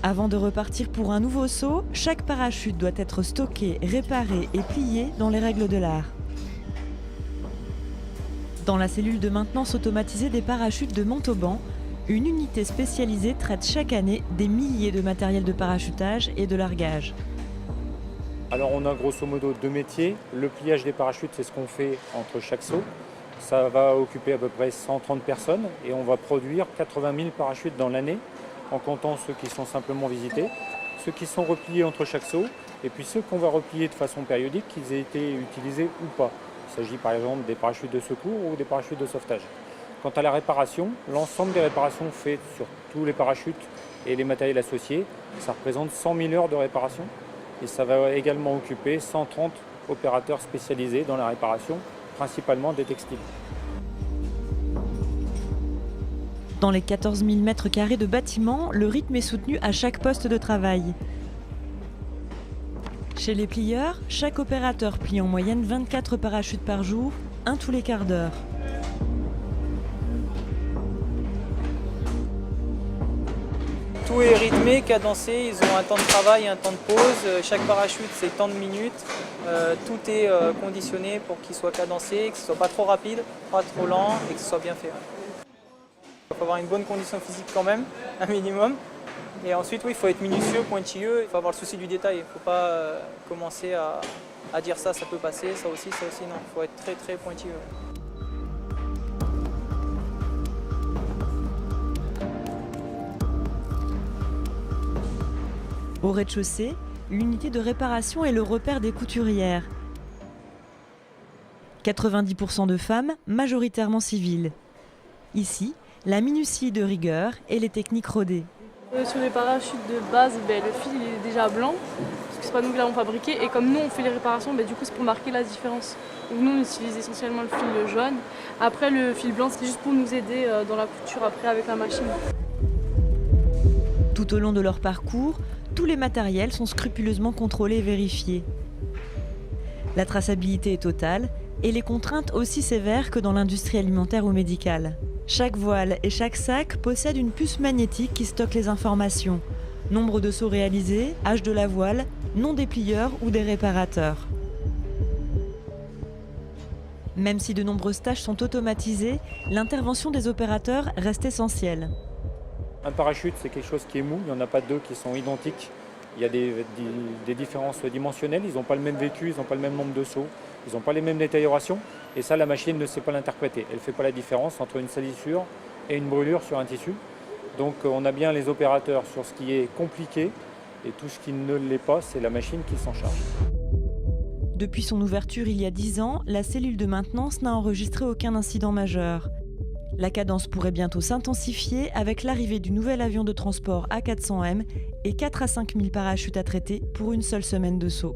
Avant de repartir pour un nouveau saut, chaque parachute doit être stocké, réparé et plié dans les règles de l'art. Dans la cellule de maintenance automatisée des parachutes de Montauban, une unité spécialisée traite chaque année des milliers de matériels de parachutage et de largage. Alors on a grosso modo deux métiers. Le pliage des parachutes, c'est ce qu'on fait entre chaque saut. Ça va occuper à peu près 130 personnes et on va produire 80 000 parachutes dans l'année, en comptant ceux qui sont simplement visités, ceux qui sont repliés entre chaque saut, et puis ceux qu'on va replier de façon périodique, qu'ils aient été utilisés ou pas. Il s'agit par exemple des parachutes de secours ou des parachutes de sauvetage. Quant à la réparation, l'ensemble des réparations faites sur tous les parachutes et les matériels associés, ça représente 100 000 heures de réparation, et ça va également occuper 130 opérateurs spécialisés dans la réparation, principalement des textiles. Dans les 14 000 mètres carrés de bâtiments, le rythme est soutenu à chaque poste de travail. Chez les plieurs, chaque opérateur plie en moyenne 24 parachutes par jour, un tous les quarts d'heure. Tout est rythmé, cadencé, ils ont un temps de travail et un temps de pause. Chaque parachute, c'est tant de minutes. Tout est conditionné pour qu'il soit cadencé, que ce soit pas trop rapide, pas trop lent et que ce soit bien fait. Il faut avoir une bonne condition physique quand même, un minimum. Et ensuite, oui, il faut être minutieux, pointilleux, il faut avoir le souci du détail. Il ne faut pas commencer à dire ça peut passer, ça aussi, non. Il faut être très très pointilleux. Au rez-de-chaussée, l'unité de réparation est le repère des couturières. 90% de femmes, majoritairement civiles. Ici, la minutie de rigueur et les techniques rodées. Sur les parachutes de base, le fil il est déjà blanc, parce que c'est pas nous qui l'avons fabriqué. Et comme nous on fait les réparations, du coup c'est pour marquer la différence. Donc nous on utilise essentiellement le fil jaune. Après le fil blanc c'est juste pour nous aider dans la couture après avec la machine. Tout au long de leur parcours, tous les matériels sont scrupuleusement contrôlés et vérifiés. La traçabilité est totale et les contraintes aussi sévères que dans l'industrie alimentaire ou médicale. Chaque voile et chaque sac possèdent une puce magnétique qui stocke les informations. Nombre de sauts réalisés, âge de la voile, nom des plieurs ou des réparateurs. Même si de nombreuses tâches sont automatisées, l'intervention des opérateurs reste essentielle. Un parachute, c'est quelque chose qui est mou, il n'y en a pas deux qui sont identiques. Il y a des différences dimensionnelles, ils n'ont pas le même vécu, ils n'ont pas le même nombre de sauts, ils n'ont pas les mêmes détériorations. Et ça, la machine ne sait pas l'interpréter. Elle ne fait pas la différence entre une salissure et une brûlure sur un tissu. Donc on a bien les opérateurs sur ce qui est compliqué, et tout ce qui ne l'est pas, c'est la machine qui s'en charge. Depuis son ouverture il y a 10 ans, la cellule de maintenance n'a enregistré aucun incident majeur. La cadence pourrait bientôt s'intensifier avec l'arrivée du nouvel avion de transport A400M et 4 à 5 000 parachutes à traiter pour une seule semaine de saut.